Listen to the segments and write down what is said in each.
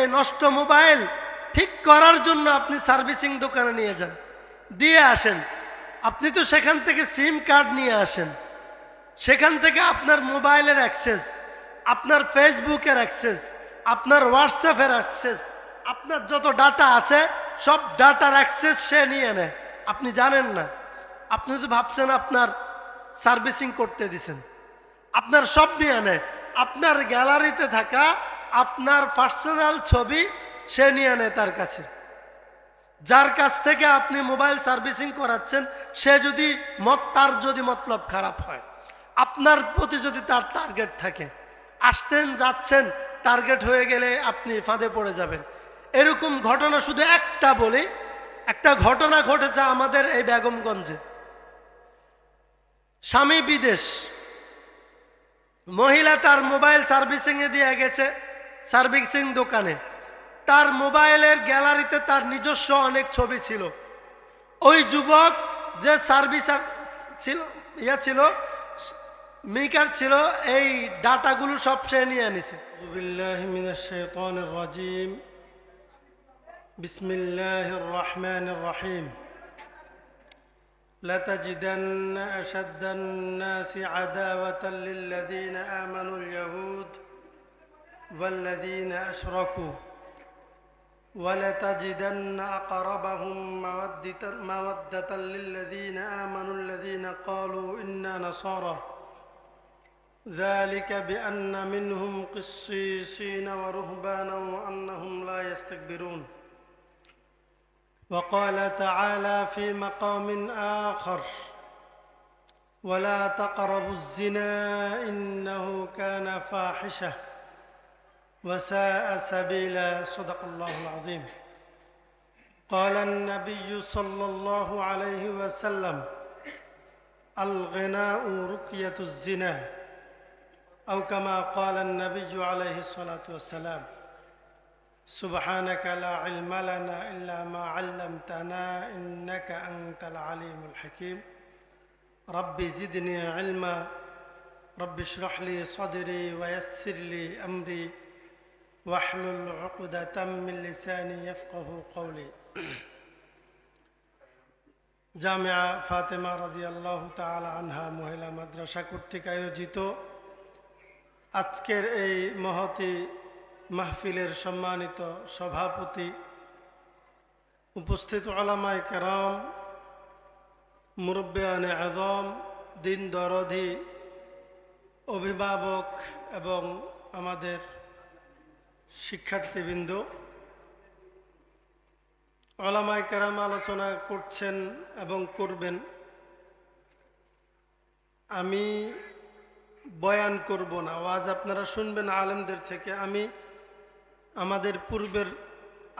এই নষ্ট মোবাইল ঠিক করার জন্য আপনি সার্ভিসিং দোকানে নিয়ে যান, দিয়ে আসেন। আপনি তো সেখান থেকে সিম কার্ড নিয়ে আসেন, সেখান থেকে আপনার মোবাইলের অ্যাক্সেস, আপনার ফেসবুকের অ্যাক্সেস, আপনার হোয়াটসঅ্যাপের অ্যাক্সেস, আপনার যত ডাটা আছে সব ডাটার অ্যাক্সেস সে নিয়ে নেয়। আপনি জানেন না, আপনি তো ভাবছেন আপনার সার্ভিসিং করতে দিছেন, আপনার সব নিয়ে নেয়। আপনার গ্যালারিতে থাকা আপনার পার্সোনাল ছবি সে নিয়ে নেয় তার কাছে। যার কাছ থেকে আপনি মোবাইল সার্ভিসিং করাচ্ছেন সে যদি তার যদি মতলব খারাপ হয়, আপনার প্রতি যদি তার টার্গেট থাকে, আসতেন যাচ্ছেন, টার্গেট হয়ে গেলে আপনি ফাঁদে পড়ে যাবেন। এরকম ঘটনা শুধু একটা বলি, একটা ঘটনা ঘটেছে আমাদের এই বেগমগঞ্জে। স্বামী বিদেশ, মহিলা তার মোবাইল সার্ভিসিংয়ে দিয়ে গেছে সার্ভিসিং দোকানে। তার মোবাইলের গ্যালারিতে তার নিজস্ব অনেক ছবি ছিল। ওই যুবক যে সার্ভিসার ছিল, ছিল মেকার ছিল, এই ডাটাগুলো সব সে নিয়ে নিছে। বিল্লাহি মিনাশ শাইতানির রাজিম, বিসমিল্লাহির রহমানির রহিম। لتجدن أشد الناس عداوة للذين آمنوا اليهود والذين أشركوا ولتجدن أقربهم مودة للذين آمنوا الذين قالوا إنا نصارى ذلك بأن منهم قسيسين ورهبانا وأنهم لا يستكبرون. وقال تعالى في مقام آخر ولا تقربوا الزنا إنه كان فاحشة وساء سبيلا. صدق الله العظيم. قال النبي صلى الله عليه وسلم الغناء رقية الزنا أو كما قال النبي عليه الصلاة والسلام. سبحانك لا علم لنا إلا ما علمتنا إنك أنت العليم الحكيم. رب زدني علما رب اشرح لي صدري ويسر لي أمري واحلل عقدة من لساني يفقه قولي. জামিয়া ফাতেমা রাদিয়াল্লাহু তাআলা আনহা মহিলা মাদ্রাসা কর্তৃক আয়োজিত আজকের এই মহতী মাহফিলের সম্মানিত সভাপতি, উপস্থিত উলামায়ে কেরাম, মুরব্বিয়ানে আযম, দিন দরদি, অভিভাবক এবং আমাদের শিক্ষার্থীবৃন্দ, উলামায়ে কেরাম আলোচনা করছেন এবং করবেন। আমি বয়ান করব না, ওয়াজ আপনারা শুনবেন আলেমদের থেকে। আমি আমাদের পূর্বের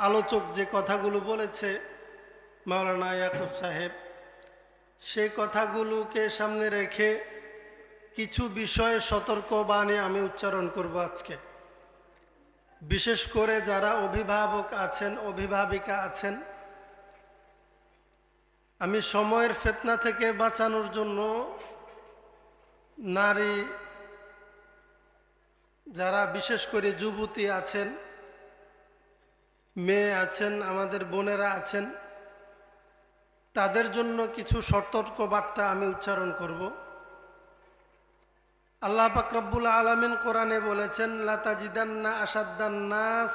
আলোচক যে কথাগুলো বলেছে মাওলানা ইয়াকুব সাহেব, সেই কথাগুলোকে সামনে রেখে কিছু বিষয়ে সতর্কবাণী আমি উচ্চারণ করব আজকে। বিশেষ করে যারা অভিভাবক আছেন, অভিভাবিকা আছেন, আমি সময়ের ফিতনা থেকে বাঁচানোর জন্য নারী যারা বিশেষ করে যুবতী আছেন, মেয়ে আছেন, আমাদের বোনেরা আছেন, তাদের জন্য কিছু সতর্ক বার্তা আমি উচ্চারণ করব। আল্লাহ পাক রব্বুল আলামিন কোরআনে বলেছেন লাতাজিদান্না আশাদ্দান নাস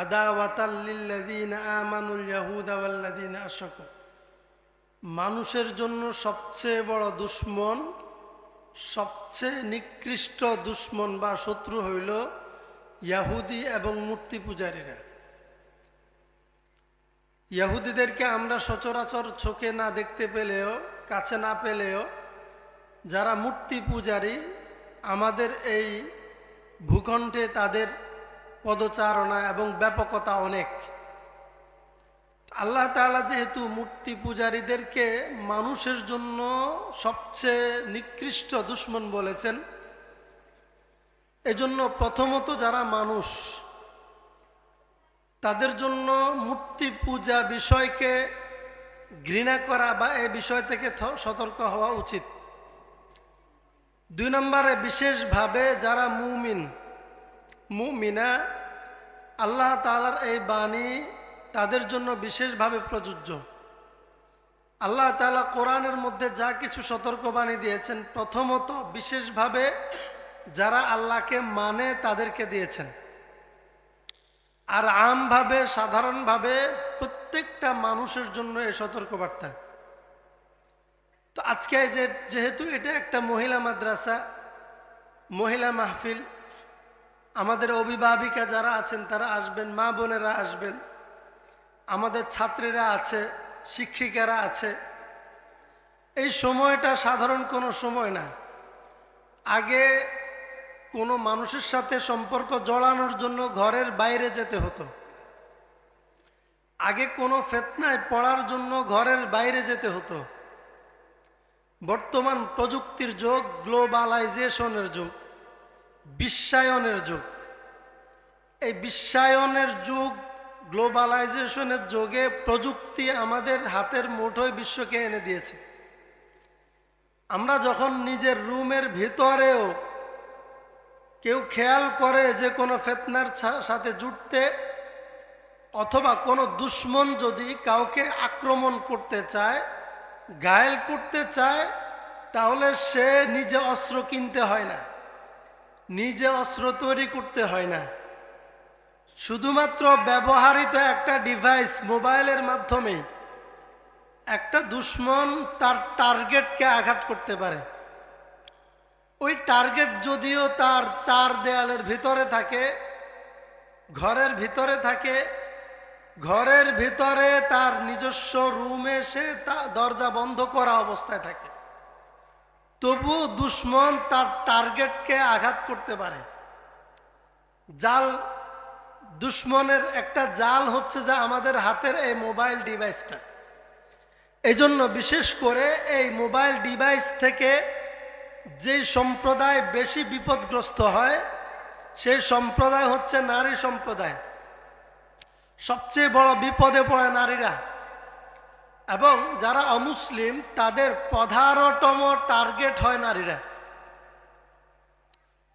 আদাওয়াতাল লিল্লাযিনা আমানুল ইয়াহুদা ওয়াল্লাযিনা আশরাকু। মানুষের জন্য সবচেয়ে বড় দুশমন, সবচেয়ে নিকৃষ্ট দুশমন বা শত্রু হইল ইহুদি এবং মূর্তি পূজারীরা। ইহুদিদেরকে আমরা সচরাচর চোখে না দেখতে পেলেও, কাছে না পেলেও, যারা মূর্তি পূজারী আমাদের এই ভূখণ্ডে তাদের পদচারণা এবং ব্যাপকতা অনেক। আল্লাহ তাআলা যেহেতু মূর্তি পূজারীদেরকে মানুষের জন্য সবচেয়ে নিকৃষ্ট দুশমন বলেছেন, এজন্য প্রথমত যারা মানুষ তাদের জন্য মূর্তি পূজা বিষয়কে ঘৃণা করা বা এই বিষয় থেকে সতর্ক হওয়া উচিত। 2 নম্বরে বিশেষভাবে যারা মুমিন মুমিনা আল্লাহ তাআলার এই বাণী তাদের জন্য বিশেষভাবে প্রযোজ্য। আল্লাহ তাআলা কোরআনের মধ্যে যা কিছু সতর্কবাণী দিয়েছেন, প্রথমত বিশেষভাবে যারা আল্লাহকে মানে তাদেরকে দিয়েছেন, আর আমভাবে সাধারণভাবে প্রত্যেকটা মানুষের জন্য এই সতর্কবার্তা। তো আজকে যেহেতু এটা একটা মহিলা মাদ্রাসা, মহিলা মাহফিল, আমাদের অভিভাবিকা যারা আছেন তারা আসবেন, মা বোনেরা আসবেন, আমাদের ছাত্রীরা আছে, শিক্ষিকারা আছে। এই সময়টা সাধারণ কোনো সময় না। আগে কোনো মানুষের সাথে সম্পর্ক জড়ানোর জন্য ঘরের বাইরে যেতে হতো, আগে কোনো ফিতনায় পড়ার জন্য ঘরের বাইরে যেতে হতো। বর্তমান প্রযুক্তির যুগ, গ্লোবালাইজেশনের যুগ, বিশ্বায়নের যুগ। এই বিশ্বায়নের যুগ, গ্লোবালাইজেশনের যুগে প্রযুক্তি আমাদের হাতের মুঠোয় বিশ্বকে এনে দিয়েছে। আমরা যখন নিজের রুমের ভিতরেও কেউ খেয়াল করে যে কোনো ফিতনার সাথে জুটতে, অথবা কোনো দুশ্মন যদি কাউকে আক্রমণ করতে চায়, ঘায়েল করতে চায়, তাহলে সে নিজে অস্ত্র কিনতে হয় না, নিজে অস্ত্র তৈরি করতে হয় না। শুধুমাত্র ব্যবহৃত একটা ডিভাইস, মোবাইলের মাধ্যমে একটা দুশ্মন তার টার্গেটকে আঘাত করতে পারে। ওই টার্গেট যদিও তার চার দেয়ালের ভিতরে থাকে, ঘরের ভিতরে থাকে, ঘরের ভিতরে তার নিজস্ব রুমে সে দরজা বন্ধ করা অবস্থায় থাকে, তবু দুশ্মন তার টার্গেটকে আঘাত করতে পারে। জাল, দুশ্মনের একটা জাল হচ্ছে যে আমাদের হাতের এই মোবাইল ডিভাইসটা। এই জন্য বিশেষ করে এই মোবাইল ডিভাইস থেকে যে সম্প্রদায় বেশি বিপদগ্রস্ত হয়, সেই সম্প্রদায় হচ্ছে নারী সম্প্রদায়। সবচেয়ে বড় বিপদে পড়ে নারীরা, এবং যারা অমুসলিম তাদের প্রধানতম টার্গেট হয় নারীরা,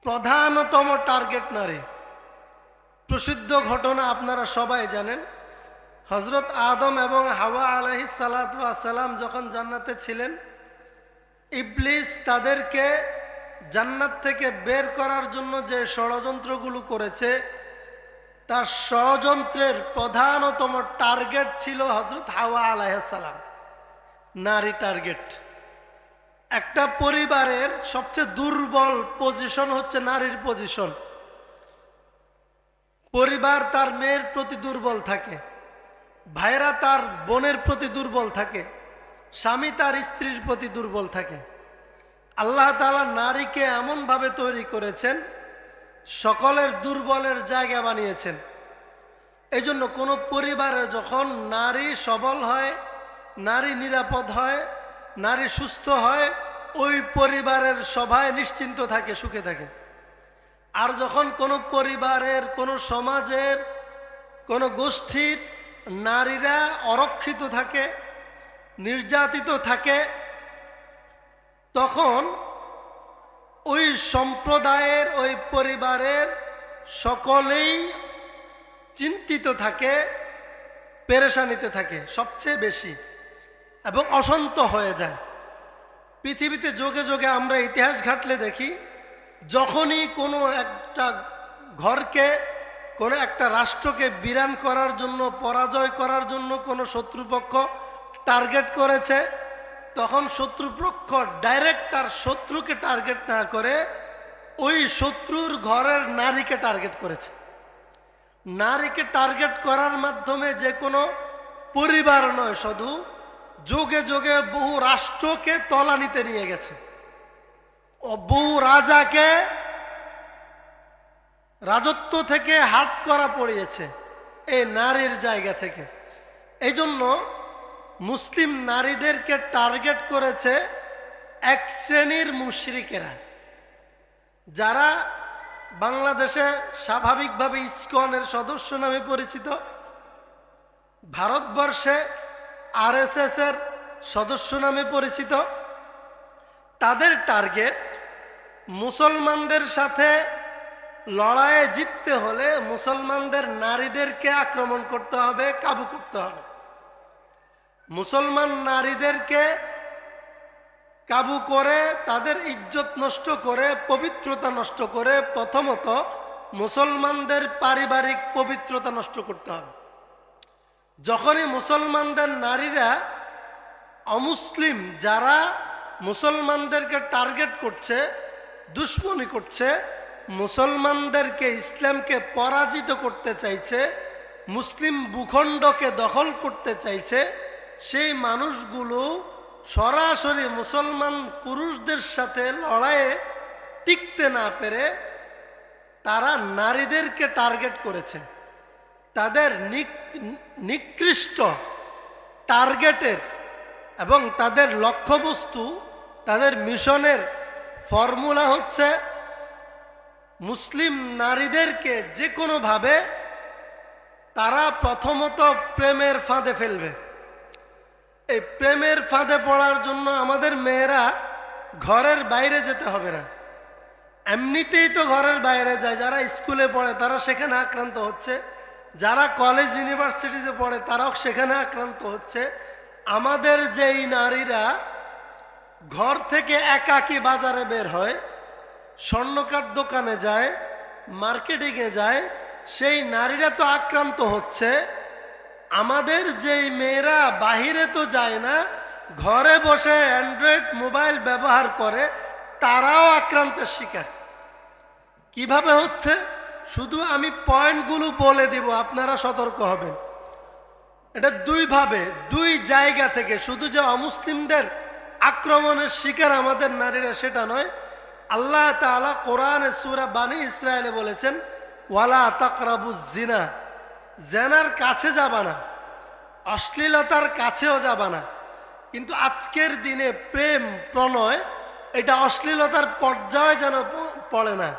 প্রধানতম টার্গেট নারী। প্রসিদ্ধ ঘটনা আপনারা সবাই জানেন, হযরত আদম এবং হাওয়া আলাইহিস সালাতু ওয়াস সালাম যখন জান্নাতে ছিলেন, ইবলিস তাদেরকে জান্নাত থেকে বের করার জন্য যে ষড়যন্ত্রগুলো করেছে, তার ষড়যন্ত্রের প্রধানতম টার্গেট ছিল হযরত হাওয়া আলাইহিস সালাম, নারী টার্গেট। একটা পরিবারের সবচেয়ে দুর্বল পজিশন হচ্ছে নারীর পজিশন। পরিবার তার মেয়ের প্রতি দুর্বল থাকে, ভাইরা তার বোনের প্রতি দুর্বল থাকে, স্বামী তার স্ত্রীর প্রতি দুর্বল থাকে। আল্লাহ তাআলা নারীকে এমনভাবে তৈরি করেছেন, সকলের দুর্বলের জায়গা বানিয়েছেন। এই জন্য কোনো পরিবারে যখন নারী সবল হয়, নারী নিরাপদ হয়, নারী সুস্থ হয়, ওই পরিবারের সবাই নিশ্চিন্ত থাকে, সুখে থাকে। আর যখন কোনো পরিবারের, কোনো সমাজের, কোনো গোষ্ঠীর নারীরা অরক্ষিত থাকে, নির্যাতিত থাকে, তখন ওই সম্প্রদায়ের, ওই পরিবারের সকলেই চিন্তিত থাকে, পেরেশানিতে থাকে সবচেয়ে বেশি, এবং অশান্ত হয়ে যায়। পৃথিবীতে যোগে যোগে আমরা ইতিহাস ঘাটলে দেখি, যখনই কোনো একটা ঘরকে, কোনো একটা রাষ্ট্রকে বিরান করার জন্য, পরাজয় করার জন্য কোনো শত্রুপক্ষ টার্গেট করেছে, তখন শত্রুপক্ষ ডাইরেক্ট তার শত্রুকে টার্গেট না করে ওই শত্রুর ঘরের নারীকে টার্গেট করেছে। নারীকে টার্গেট করার মাধ্যমে যে কোনো পরিবার নয়, শুধু যোগে যোগে বহু রাষ্ট্রকে তলানিতে নিয়ে গেছে, বহু রাজাকে রাজত্ব থেকে হাট করা পড়িয়েছে এই নারীর জায়গা থেকে। এই জন্য মুসলিম নারীদেরকে টার্গেট করেছে এক শ্রেণীর মুশরিকেরা, যারা বাংলাদেশে স্বাভাবিকভাবে ইসকনের সদস্য নামে পরিচিত, ভারতবর্ষে আরএসএস এর সদস্য নামে পরিচিত। তাদের টার্গেট মুসলমানদের সাথে লড়াইয়ে জিততে হলে মুসলমানদের নারীদেরকে আক্রমণ করতে হবে, কাবু করতে হবে। মুসলমান নারীদেরকে কাবু করে তাদের ইজ্জত নষ্ট করে, পবিত্রতা নষ্ট করে, প্রথমত মুসলমানদের পারিবারিক পবিত্রতা নষ্ট করতে হবে। যখনই মুসলমানদের নারীরা অমুসলিম যারা মুসলমানদেরকে টার্গেট করছে, দুশ্মনী করছে, মুসলমানদেরকে, ইসলামকে পরাজিত করতে চাইছে, মুসলিম ভূখণ্ডকে দখল করতে চাইছে, সেই মানুষগুলো সরাসরি মুসলমান পুরুষদের সাথে লড়াইয়ে টিকতে না পেরে তারা নারীদেরকে টার্গেট করেছে। তাদের নিকৃষ্ট টার্গেটের এবং তাদের লক্ষ্যবস্তু, তাদের মিশনের ফর্মুলা হচ্ছে মুসলিম নারীদেরকে যে কোনোভাবে তারা প্রথমত প্রেমের ফাঁদে ফেলবে। এই প্রেমের ফাঁদে পড়ার জন্য আমাদের মেয়েরা ঘরের বাইরে যেতে হবে না, এমনিতেই তো ঘরের বাইরে যায়। যারা স্কুলে পড়ে তারা সেখানে আক্রান্ত হচ্ছে, যারা কলেজ ইউনিভার্সিটিতে পড়ে তারাও সেখানে আক্রান্ত হচ্ছে। আমাদের যেই নারীরা ঘর থেকে একাকী বাজারে বের হয়, স্বর্ণকার দোকানে যায়, মার্কেটিংয়ে যায়, সেই নারীরা তো আক্রান্ত হচ্ছে। আমাদের যেই মেয়েরা বাহিরে তো যায় না, ঘরে বসে অ্যান্ড্রয়েড মোবাইল ব্যবহার করে, তারাও আক্রান্তের শিকার। কিভাবে হচ্ছে শুধু আমি পয়েন্টগুলো বলে দিব, আপনারা সতর্ক হবেন। এটা দুইভাবে, দুই জায়গা থেকে। শুধু যে অমুসলিমদের আক্রমণের শিকার আমাদের নারীরা সেটা নয়। আল্লাহ তাআলা কোরআনে সূরা বানী ইসরায়েলে বলেছেন, ওয়ালা তাকরাবুজ জিনা, জেনার কাছে যাবা না, অশ্লীলতার কাছেও যাবা না। কিন্তু আজকের দিনে প্রেম প্রণয় এটা অশ্লীলতার পর্যায়ে যেন পড়ে না।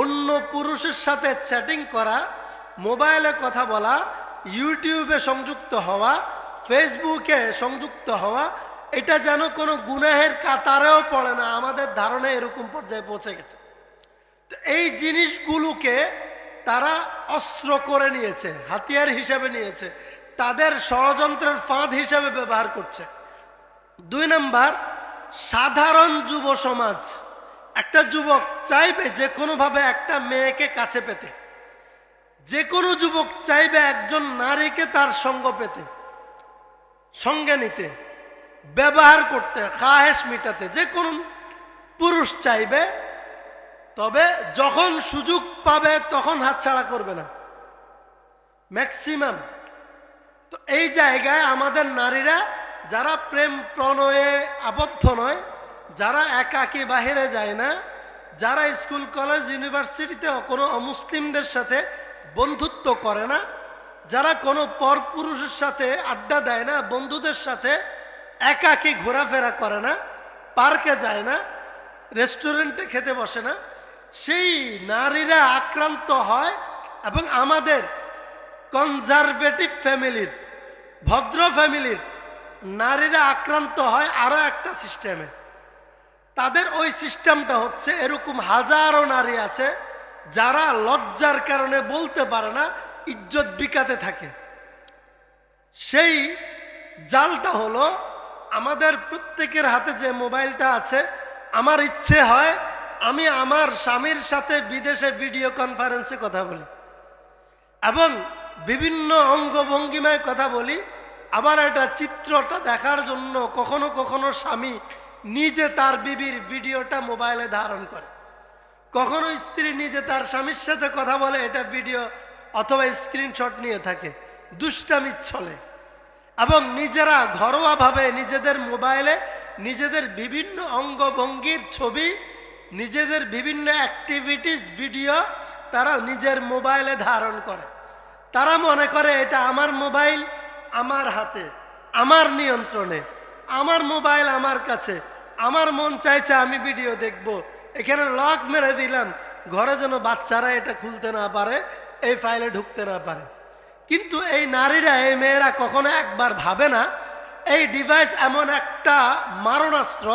অন্য পুরুষের সাথে চ্যাটিং করা, মোবাইলে কথা বলা, ইউটিউবে সংযুক্ত হওয়া, ফেসবুকে সংযুক্ত হওয়া, এটা যেন কোনো গুনাহের কাতারেও পড়ে না। আমাদের ধারণা এরকম পর্যায়ে পৌঁছে গেছে। তো এই জিনিসগুলোকে তারা অস্ত্র করে নিয়েছে, হাতিয়ার হিসাবে নিয়েছে, তাদের ষড়যন্ত্রের ফাঁদ হিসাবে ব্যবহার করছে। 2 নাম্বার, সাধারণ যুব সমাজ। একটা যুবক চাইবে যে কোনোভাবে একটা মেয়েকে কাছে পেতে, যে কোনো যুবক চাইবে একজন নারীকে তার সঙ্গ পেতে, সঙ্গে নিতে, ব্যবহার করতে, খাহেশ মিটাতে, যে কোনো পুরুষ চাইবে। তবে যখন সুযোগ পাবে তখন হাতছাড়া করবে না ম্যাক্সিমাম। তো এই জায়গায় আমাদের নারীরা যারা প্রেম প্রণয়ে আবদ্ধ নয়, যারা একাকী বাহিরে যায় না, যারা স্কুল কলেজ ইউনিভার্সিটিতে কোনো অমুসলিমদের সাথে বন্ধুত্ব করে না, যারা কোনো পরপুরুষের সাথে আড্ডা দেয় না, বন্ধুদের সাথে একাকী ঘোরাফেরা করে না, পার্কে যায় না, রেস্টুরেন্টে খেতে বসে না, সেই নারীরা আক্রান্ত হয়। এবং আমাদের কনজারভেটিভ ফ্যামিলির, ভদ্র ফ্যামিলির নারীরা আক্রান্ত হয় আরও একটা সিস্টেমে। তাদের ওই সিস্টেমটা হচ্ছে, এরকম হাজারো নারী আছে যারা লজ্জার কারণে বলতে পারে না, ইজ্জত বিকাতে থাকে। সেই জালটা হলো, আমাদের প্রত্যেকের হাতে যে মোবাইলটা আছে, আমার ইচ্ছে হয় আমি আমার স্বামীর সাথে বিদেশে ভিডিও কনফারেন্সে কথা বলি এবং বিভিন্ন অঙ্গভঙ্গিমায় কথা বলি। আবার এটা চিত্রটা দেখার জন্য কখনো কখনো স্বামী নিজে তার বিবির ভিডিওটা মোবাইলে ধারণ করে, কখনো স্ত্রী নিজে তার স্বামীর সাথে কথা বলে, এটা ভিডিও অথবা স্ক্রিনশট নিয়ে থাকে দুষ্টামির ছলে। এবং নিজেরা ঘরোয়াভাবে নিজেদের মোবাইলে নিজেদের বিভিন্ন অঙ্গভঙ্গির ছবি, নিজেদের বিভিন্ন অ্যাক্টিভিটিস ভিডিও তারা নিজের মোবাইলে ধারণ করে। তারা মনে করে এটা আমার মোবাইল, আমার হাতে, আমার নিয়ন্ত্রণে, আমার মোবাইল আমার কাছে, আমার মন চাইছে আমি ভিডিও দেখব, এখানে লক মেরে দিলাম, ঘরে যেন বাচ্চারা এটা খুলতে না পারে, এই ফাইলে ঢুকতে না পারে। কিন্তু এই নারীরা, এই মেয়েরা কখনো একবার ভাবে না এই ডিভাইস এমন একটা মারণাস্ত্র,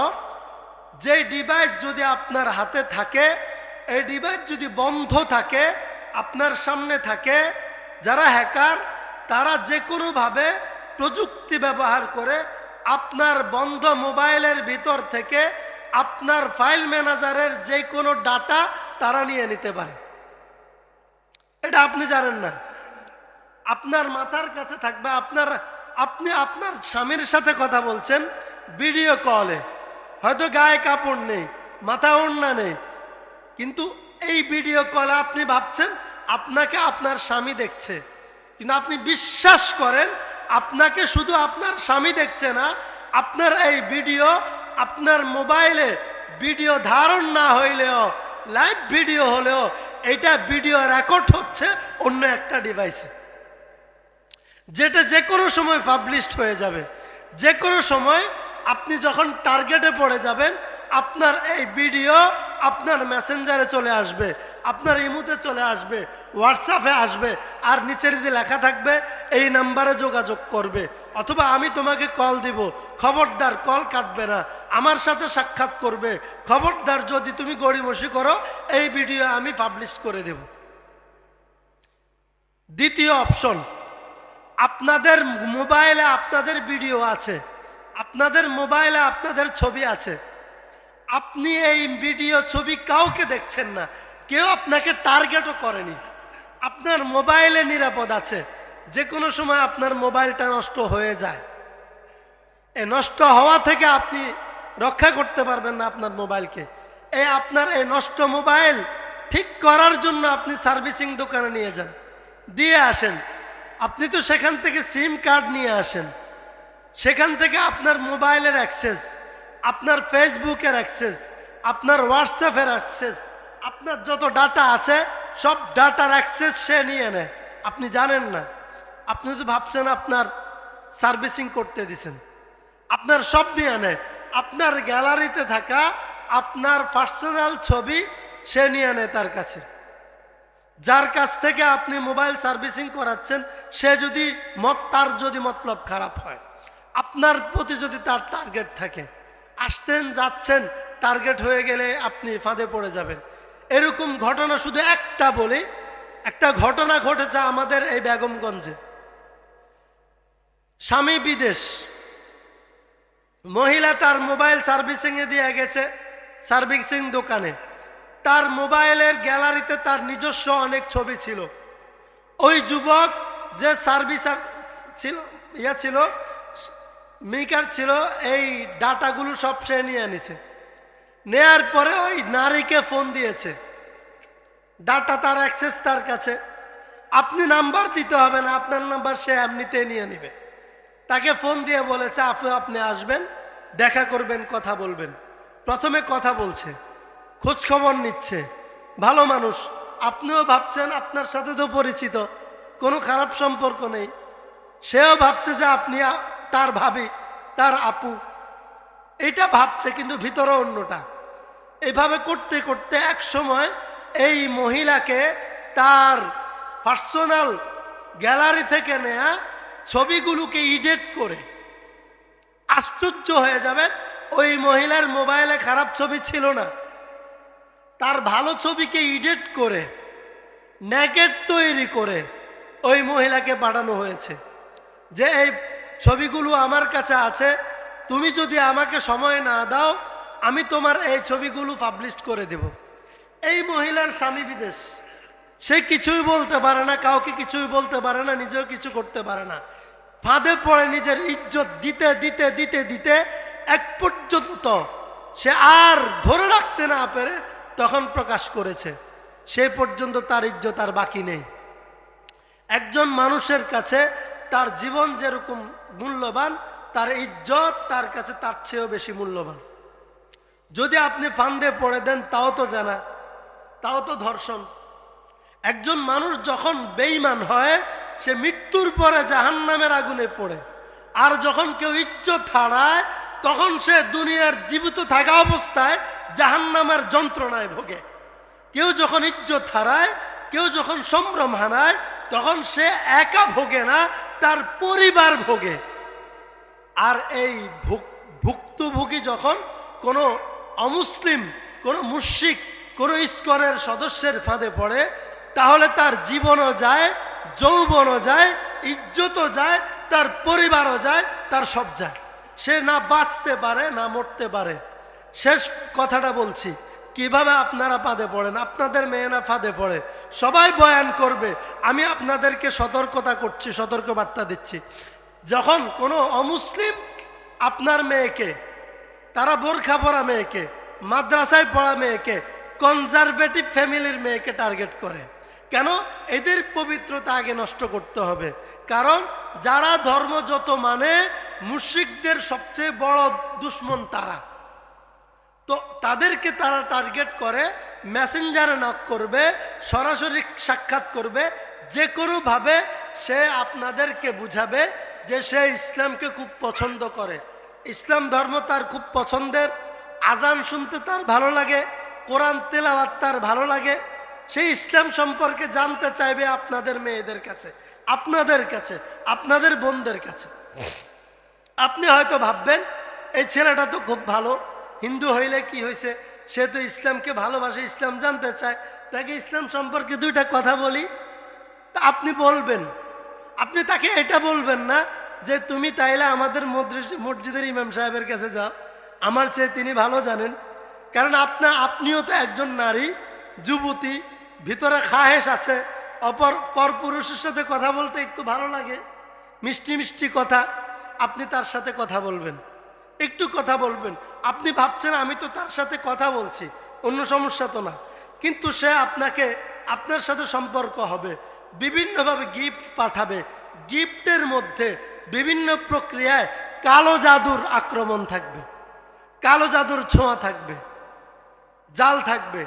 যে ডিভাইস যদি আপনার হাতে থাকে এই ডিভাইস যদি বন্ধ থাকে, আপনার সামনে থাকে, যারা হ্যাকার তারা যে কোনোভাবে প্রযুক্তি ব্যবহার করে আপনার বন্ধ মোবাইলের ভিতর থেকে আপনার ফাইল ম্যানেজারের যে কোনো ডাটা তারা নিয়ে নিতে পারে। এটা আপনি জানেন না, আপনার মাথার কাছে থাকবে। আপনি আপনার স্বামীর সাথে কথা বলছেন ভিডিও কলে, হয়তো গায়ে কাপড় নেই, মাথা ওড়না নেই, কিন্তু এই ভিডিও কলে আপনি ভাবছেন আপনাকে আপনার স্বামী দেখছে, কিন্তু আপনি বিশ্বাস করেন আপনাকে শুধু আপনার স্বামী দেখছে না, আপনার এই ভিডিও আপনার মোবাইলে ভিডিও ধারণ না হইলেও লাইভ ভিডিও হলেও এটা ভিডিও রেকর্ড হচ্ছে অন্য একটা ডিভাইসে, যেটা যে কোনো সময় পাবলিশড হয়ে যাবে। যে কোনো সময় আপনি যখন টার্গেটে পড়ে যাবেন, আপনার এই ভিডিও আপনার মেসেঞ্জারে চলে আসবে, আপনার ইমোতে চলে আসবে, হোয়াটসঅ্যাপে আসবে, আর নিচের দিকে লেখা থাকবে এই নাম্বারে যোগাযোগ করবে, অথবা আমি তোমাকে কল দিব, খবরদার কল কাটবে না, আমার সাথে সাক্ষাৎ করবে, খবরদার যদি তুমি গড়িমসি করো এই ভিডিও আমি পাবলিশ করে দেব। দ্বিতীয় অপশন, আপনাদের মোবাইলে আপনাদের ভিডিও আছে, আপনাদের মোবাইলে আপনাদের ছবি আছে, আপনি এই ভিডিও ছবি কাউকে দেখছেন না, কেউ আপনাকে টার্গেটও করেনি, আপনার মোবাইলে নিরাপদ আছে, যে কোনো সময় আপনার মোবাইলটা নষ্ট হয়ে যায়। এই নষ্ট হওয়া থেকে আপনি রক্ষা করতে পারবেন না আপনার মোবাইলকে। আপনার এই নষ্ট মোবাইল ঠিক করার জন্য আপনি সার্ভিসিং দোকানে নিয়ে যান, দিয়ে আসেন। আপনি তো সেখান থেকে সিম কার্ড নিয়ে আসেন, সেখান থেকে আপনার মোবাইলের অ্যাক্সেস, আপনার ফেসবুকের অ্যাক্সেস, আপনার হোয়াটসঅ্যাপের অ্যাক্সেস, আপনার যত ডাটা আছে সব ডাটার অ্যাক্সেস সে নিয়ে নেয়, আপনি জানেন না। আপনি তো ভাবছেন আপনার সার্ভিসিং করতে দিছেন, আপনার সব নিয়ে নেয়। আপনার গ্যালারিতে থাকা আপনার পার্সোনাল ছবি সে নিয়ে নেয় তার কাছে। যার কাছ থেকে আপনি মোবাইল সার্ভিসিং করাচ্ছেন সে যদি তার যদি মতলব খারাপ হয়, আপনার প্রতি যদি তার টার্গেট থাকে, আসতেন যাচ্ছেন, টার্গেট হয়ে গেলে আপনি ফাঁদে পড়ে যাবেন। এরকম ঘটনা শুধু একটা বলি, একটা ঘটনা ঘটেছে আমাদের এই বেগমগঞ্জে। স্বামী বিদেশ, মহিলা তার মোবাইল সার্ভিসিংয়ে দিয়ে গেছে সার্ভিসিং দোকানে, তার মোবাইলের গ্যালারিতে তার নিজস্ব অনেক ছবি ছিল। ওই যুবক যে সার্ভিসার ছিল, ছিল মেকার ছিল, এই ডাটাগুলো সব সে নিয়ে নিছে। নেয়ার পরে ওই নারীকে ফোন দিয়েছে, ডাটা তার অ্যাক্সেস তার কাছে, আপনি নাম্বার দিতে হবে না, আপনার নাম্বার সে এমনিতে নিয়ে নেবে। তাকে ফোন দিয়ে বলেছে আপনি আসবেন, দেখা করবেন, কথা বলবেন। প্রথমে কথা বলছে, খোঁজ খবর নিচ্ছে, ভালো মানুষ, আপনিও ভাবছেন আপনার সাথে তো পরিচিত, কোনো খারাপ সম্পর্ক নেই, সেও ভাবছে যে আপনি তার ভাবি, তার আপু, এটা ভাবছে, কিন্তু ভিতরে অন্যটা। এইভাবে করতে করতে এক সময় এই মহিলাকে তার পার্সোনাল গ্যালারি থেকে নেয়া ছবিগুলোকে এডিট করে, আশ্চর্য হয়ে যাবেন, ওই মহিলার মোবাইলে খারাপ ছবি ছিল না, তার ভালো ছবিকে এডিট করে নেগেট তৈরি করে ওই মহিলাকে পাঠানো হয়েছে যে এই ছবিগুলো আমার কাছে আছে, তুমি যদি আমাকে সময় না দাও আমি তোমার এই ছবিগুলো পাবলিশ করে দেব। এই মহিলার স্বামী বিদেশ, সে কিছুই বলতে পারে না, কাউকে কিছুই বলতে পারে না, নিজেও কিছু করতে পারে না। ফাঁদে পড়ে নিজের ইজ্জত দিতে দিতে দিতে দিতে এক পর্যন্ত সে আর ধরে রাখতে না পেরে তখন প্রকাশ করেছে। সেই পর্যন্ত তার ইজ্জত আর বাকি নেই। একজন মানুষের কাছে তার জীবন যেরকম মূল্যবান, তার ইজ্জত তার কাছে তার চেয়েও বেশি মূল্যবান। যদি আপনি ফাঁদে পড়ে দেন তাও তো জানা, তাও তো ধর্ষণ। একজন মানুষ যখন বেঈমান হয় সে মৃত্যুর পরে জাহান্নামের আগুনে পড়ে, আর যখন কেউ ইজ্জত হারায় তখন সে দুনিয়ার জীবিত থাকা অবস্থায় জাহান্নামের যন্ত্রণায় ভোগে। কেউ যখন ইজ্জত হারায়, কেউ যখন সম্ভ্রম হারায়, তখন সে একা ভোগে না, তার পরিবার ভোগে। আর এই ভুক্তভোগী যখন কোনো অমুসলিম, কোনো মুশরিক, কোনো ইস্কনের সদস্যের ফাঁদে পড়ে, তাহলে তার জীবনও যায়, যৌবনও যায়, ইজ্জতও যায়, তার পরিবারও যায়, তার সব যায়। সে না বাঁচতে পারে না মরতে পারে। শেষ কথাটা বলছি, কিভাবে আপনারা ফাঁদে পড়েন, আপনাদের মেয়েরা ফাঁদে পড়ে, সবাই বয়ান করবে, আমি আপনাদেরকে সতর্কতা করছি, সতর্ক বার্তা দিচ্ছি। যখন কোনো অমুসলিম আপনার মেয়েকে, তারা বোরখা পরা মেয়েকে, মাদ্রাসায় পড়া মেয়েকে, কনজারভেটিভ ফ্যামিলির মেয়েকে টার্গেট করে, কেন? এদের পবিত্রতা আগে নষ্ট করতে হবে। কারণ যারা ধর্ম যত মানে, মুশরিকদের সবচেয়ে বড় দুশ্মন তারা। তো তাদেরকে তারা টার্গেট করে, মেসেঞ্জারে নক করবে, সরাসরি সাক্ষাৎ করবে, যে কোনোভাবে সে আপনাদেরকে বুঝাবে যে সে ইসলামকে খুব পছন্দ করে, ইসলাম ধর্ম তার খুব পছন্দের, আজান শুনতে তার ভালো লাগে, কোরআন তেলাওয়াত তার ভালো লাগে, সেই ইসলাম সম্পর্কে জানতে চাইবে আপনাদের মেয়েদের কাছে, আপনাদের কাছে, আপনাদের বোনদের কাছে। আপনি হয়তো ভাববেন এই ছেলেটা তো খুব ভালো, হিন্দু হইলে কি হয়েছে, সে তো ইসলামকে ভালোবাসে, ইসলাম জানতে চায়, তাকে ইসলাম সম্পর্কে দুইটা কথা বলি। তা আপনি বলবেন, আপনি তাকে এটা বলবেন না যে তুমি তাইলে আমাদের মসজিদের ইমাম সাহেবের কাছে যাও, আমার চেয়ে তিনি ভালো জানেন। কারণ আপনিও তো একজন নারী, যুবতী, ভিতরে খাহেশ আছে, পরপুরুষের সাথে কথা বলতে একটু ভালো লাগে, মিষ্টি মিষ্টি কথা, আপনি তার সাথে কথা বলবেন, একটু কথা বলবেন। আপনি ভাবছেন আমি তো তার সাথে কথা বলছি, অন্য সমস্যা তো না, কিন্তু সে আপনার সাথে সম্পর্ক হবে, বিভিন্নভাবে গিফট পাঠাবে, গিফটের মধ্যে বিভিন্ন প্রক্রিয়ায় কালো জাদুর আক্রমণ থাকবে, কালো জাদুর ছোঁয়া থাকবে, জাল থাকবে।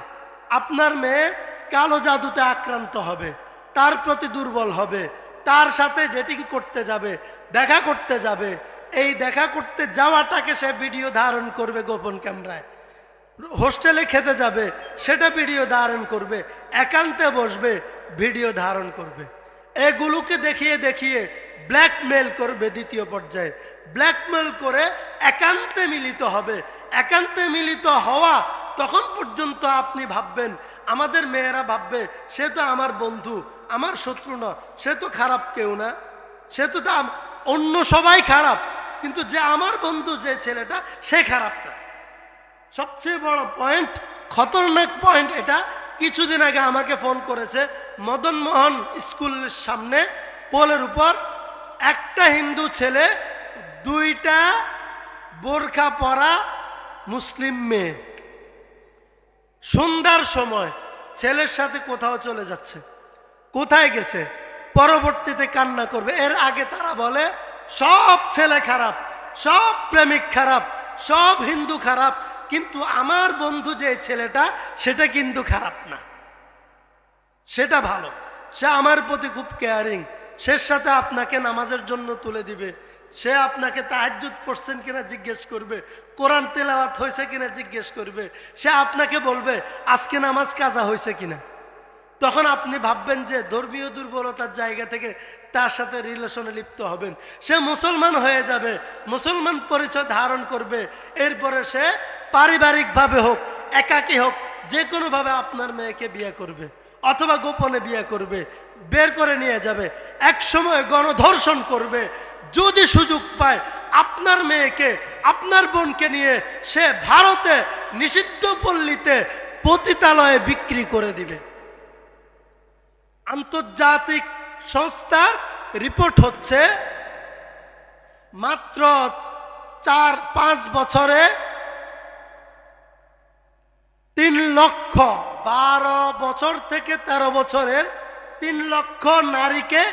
আপনার মেয়ে কালো জাদুতে আক্রান্ত হবে, তার প্রতি দুর্বল হবে, তার সাথে ডেটিং করতে যাবে, দেখা করতে যাবে, এই দেখা করতে যাওয়াটাকে সে ভিডিও ধারণ করবে গোপন ক্যামেরায়, হোস্টেলে খেতে যাবে সেটা ভিডিও ধারণ করবে, একান্তে বসবে ভিডিও ধারণ করবে, এগুলোকে দেখিয়ে দেখিয়ে ব্ল্যাকমেল করবে। দ্বিতীয় পর্যায়ে ব্ল্যাকমেল করে একান্তে মিলিত হবে। একান্তে মিলিত হওয়া তখন পর্যন্ত আপনি ভাববেন, আমাদের মেয়েরা ভাববে সে তো আমার বন্ধু, আমার শত্রু না, সে তো খারাপ কেউ না, সে তো অন্য সবাই খারাপ, কিন্তু যে আমার বন্ধু যে ছেলেটা সে খারাপ না। সবচেয়ে বড় পয়েন্ট, খতরনাক পয়েন্ট এটা। কিছুদিন আগে আমাকে ফোন করেছে, মদন মোহন স্কুলের সামনে পোলের উপর একটা হিন্দু ছেলে, দুইটা বোরখা পরা মুসলিম মেয়ে, সন্ধ্যার সময় ছেলের সাথে কোথাও চলে যাচ্ছে। কোথায় গেছে? পরবর্তীতে কান্না করবে। এর আগে তারা বলে সব ছেলে খারাপ, সব প্রেমিক খারাপ, সব হিন্দু খারাপ, কিন্তু আমার বন্ধু যে ছেলেটা সেটা কিন্তু খারাপ না, সেটা ভালো, সে আমার প্রতি খুব কেয়ারিং, সে সাথে আপনাকে নামাজের জন্য তুলে দিবে, সে আপনাকে তাহাজ্জুদ পড়ছেন কিনা জিজ্ঞেস করবে, কোরআন তেলাওয়াত হয়েছে কিনা জিজ্ঞেস করবে, সে আপনাকে বলবে আজকে নামাজ কাজা হয়েছে কিনা। তখন আপনি ভাববেন যে ধর্মীয় দুর্বলতার জায়গা থেকে তার সাথে রিলেশনে লিপ্ত হবেন, সে মুসলমান হয়ে যাবে, মুসলমান পরিচয় ধারণ করবে, এরপরে সে পারিবারিকভাবে হোক, একাকী হোক, যে কোনোভাবে আপনার মেয়েকে বিয়ে করবে অথবা গোপনে বিয়ে করবে, বের করে নিয়ে যাবে, এক সময় গণধর্ষণ করবে। যদি সুযোগ পায় আপনার মেয়েকে, আপনার বোনকে নিয়ে সে ভারতে নিষিদ্ধ পল্লীতে পতিতালয়ে বিক্রি করে দিবে। আন্তর্জাতিক সংস্থার রিপোর্ট হচ্ছে মাত্র 4-5 বছরে 3 লক্ষ, 12 বছর থেকে 13 বছরের 3 লক্ষ নারীকে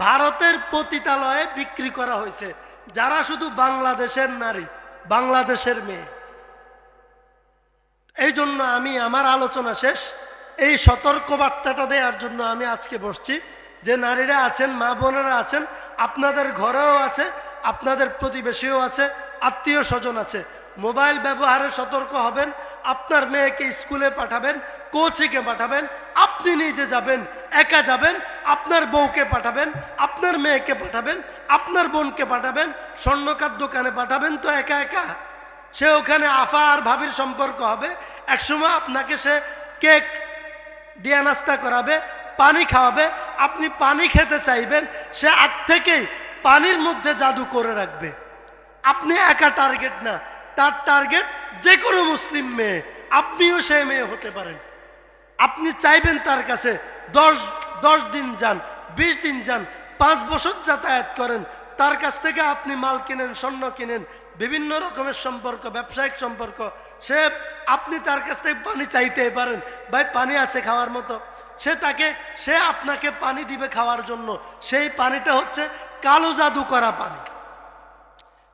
ভারতের পতিতালয়ে বিক্রি করা হয়েছে, যারা শুধু বাংলাদেশের নারী, বাংলাদেশের মেয়ে। এই জন্য আমি আমার আলোচনা শেষ, এই সতর্ক বার্তাটা দেওয়ার জন্য আমি আজকে বসছি যে নারীরা আছেন, মা বোনেরা আছেন, আপনাদের ঘরেও আছে, আপনাদের প্রতিবেশীও আছে, আত্মীয় স্বজন আছে, মোবাইল ব্যবহারে সতর্ক হবেন। আপনার মেয়েকে স্কুলে পাঠাবেন, কোচিংয়ে পাঠাবেন, আপনি নিজে যাবেন, একা যাবেন, আপনার বউকে পাঠাবেন, আপনার মেয়েকে পাঠাবেন, আপনার বোনকে পাঠাবেন, স্বর্ণকার দোকানে পাঠাবেন তো একা একা, সে ওখানে আফা আর ভাবির সম্পর্ক হবে, একসময় আপনাকে সে কেক দিয়ে নাস্তা করাবে, পানি খাওয়াবে, আপনি পানি খেতে চাইবেন, সে আগ থেকেই পানির মধ্যে জাদু করে রাখবে। আপনি একা টার্গেট না, তার টার্গেট যে কোনো মুসলিম মেয়ে, আপনিও সেই মেয়ে হতে পারেন। আপনি চাইবেন তার কাছে 10 দিন যান, 20 দিন যান, 5 বছর যাতায়াত করেন, তার কাছ থেকে আপনি মাল কিনেন, স্বর্ণ কিনেন, বিভিন্ন রকমের সম্পর্ক, ব্যবসায়িক সম্পর্ক, আপনি তার কাছ থেকে পানি চাইতেই পারেন, ভাই পানি আছে খাওয়ার মতো, সে আপনাকে পানি দিবে খাওয়ার জন্য। সেই পানিটা হচ্ছে কালো জাদু করা পানি।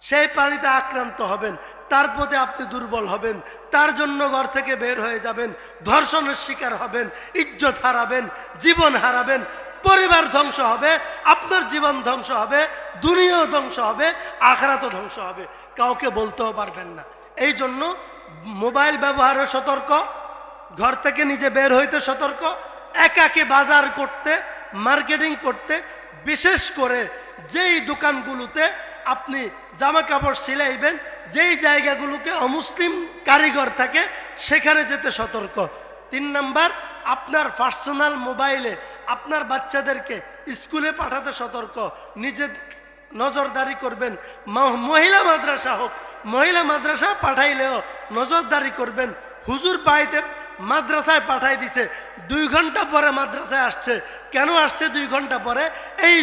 সেই পানিতে আক্রান্ত হবেন, তার প্রতি আপনি দুর্বল হবেন, তার জন্য ঘর থেকে বের হয়ে যাবেন, ধর্ষণের শিকার হবেন, ইজ্জত হারাবেন, জীবন হারাবেন, পরিবার ধ্বংস হবে, আপনার জীবন ধ্বংস হবে, দুনিয়াও ধ্বংস হবে, আখিরাতও ধ্বংস হবে, কাউকে বলতেও পারবেন না। এই জন্য মোবাইল ব্যবহারে সতর্ক, ঘর থেকে নিজে বের হইতে সতর্ক, একাকে বাজার করতে, মার্কেটিং করতে, বিশেষ করে যেই দোকানগুলোতে আপনি জামা কাপড় সিলাইবেন, যেই জায়গাগুলোকে অমুসলিম কারিগর থাকে, সেখানে যেতে সতর্ক। 3 নাম্বার, আপনার পার্সোনাল মোবাইলে আপনার বাচ্চাদেরকে স্কুলে পাঠাতে সতর্ক, নিজে নজরদারি করবেন। মহিলা মাদ্রাসা হোক, মহিলা মাদ্রাসা পাঠাইলেও নজরদারি করবেন। হুজুর বাড়িতে মাদ্রাসায় পাঠাই দিছে, 2 ঘন্টা পরে মাদ্রাসায় আসছে, কেন আসছে 2 ঘন্টা পরে? এই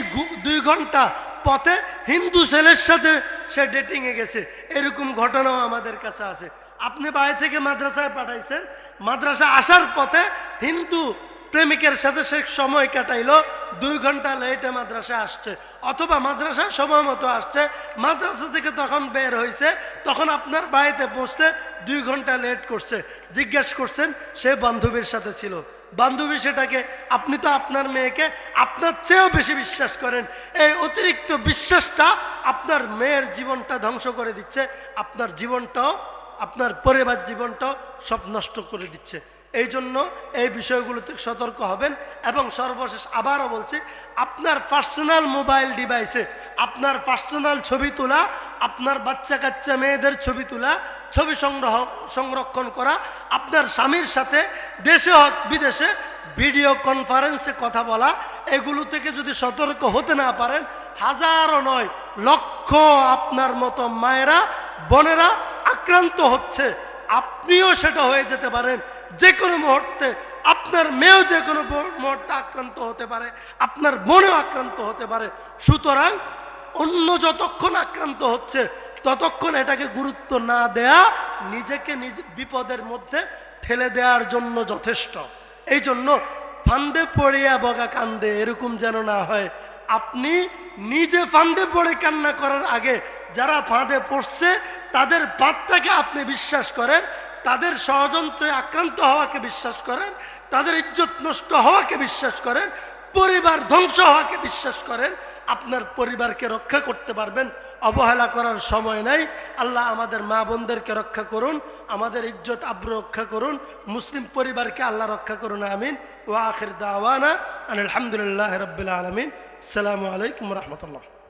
2 ঘন্টা পথে হিন্দু ছেলের সাথে সে ডেটিংয়ে গেছে, এরকম ঘটনাও আমাদের কাছে আছে। আপনি বাড়ি থেকে মাদ্রাসায় পাঠাইছেন, মাদ্রাসা আসার পথে হিন্দু প্রেমিকের সাথে সে সময় কাটাইলো, 2 ঘন্টা লেটে মাদ্রাসা আসছে, অথবা মাদ্রাসা সময় মতো আসছে, মাদ্রাসা থেকে তখন বের হয়েছে, তখন আপনার বাড়িতে পৌঁছতে 2 ঘন্টা লেট করছে। জিজ্ঞেস করছেন, সে বান্ধবীর সাথে ছিল, বান্ধবী সেটাকে, আপনি তো আপনার মেয়েকে আপনার চেয়েও বেশি বিশ্বাস করেন। এই অতিরিক্ত বিশ্বাসটা আপনার মেয়ের জীবনটা ধ্বংস করে দিচ্ছে, আপনার জীবনটাও, আপনার পরিবার জীবনটাও সব নষ্ট করে দিচ্ছে। এই জন্য এই বিষয়গুলোতে সতর্ক হবেন। এবং সর্বশেষ আবারও বলছি, আপনার পার্সোনাল মোবাইল ডিভাইসে আপনার পার্সোনাল ছবি তোলা, আপনার বাচ্চা কাচ্চা মেয়েদের ছবি তোলা, ছবি সংরক্ষণ করা, আপনার স্বামীর সাথে দেশে হোক বিদেশে ভিডিও কনফারেন্সে কথা বলা, এগুলো থেকে যদি সতর্ক হতে না পারেন, হাজারো নয় লক্ষ আপনার মতো মায়েরা, বোনেরা আক্রান্ত হচ্ছে, আপনিও সেটা হয়ে যেতে পারেন যে কোনো মুহূর্তে। আপনার মেয়েও যে কোনো মুহূর্তে আক্রান্ত হতে পারে, আপনার বোনেও আক্রান্ত হতে পারে। সুতরাং অন্য যতক্ষণ আক্রান্ত হচ্ছে ততক্ষণ এটাকে গুরুত্ব না দেয়া নিজেকে নিজে বিপদের মধ্যে ঠেলে দেওয়ার জন্য যথেষ্ট। এই জন্য ফান্দে পড়িয়া বগা কান্দে, এরকম যেন না হয়। আপনি নিজে ফান্দে পড়ে কান্না করার আগে যারা ফাঁদে পড়ছে তাদের বার্তাকে আপনি বিশ্বাস করেন, তাদের ষড়যন্ত্রে আক্রান্ত হওয়াকে বিশ্বাস করেন, তাদের ইজ্জত নষ্ট হওয়াকে বিশ্বাস করেন, পরিবার ধ্বংস হওয়াকে বিশ্বাস করেন, আপনার পরিবারকে রক্ষা করতে পারবেন। অবহেলা করার সময় নাই। আল্লাহ আমাদের মা বোনদেরকে রক্ষা করুন, আমাদের ইজ্জত আব্রু রক্ষা করুন, মুসলিম পরিবারকে আল্লাহ রক্ষা করুন, আমিন। ওয়া আখির দাওয়ানা আলহামদুলিল্লাহি রাব্বিল আলামিন। আসসালামু আলাইকুম ওয়া রাহমাতুল্লাহ।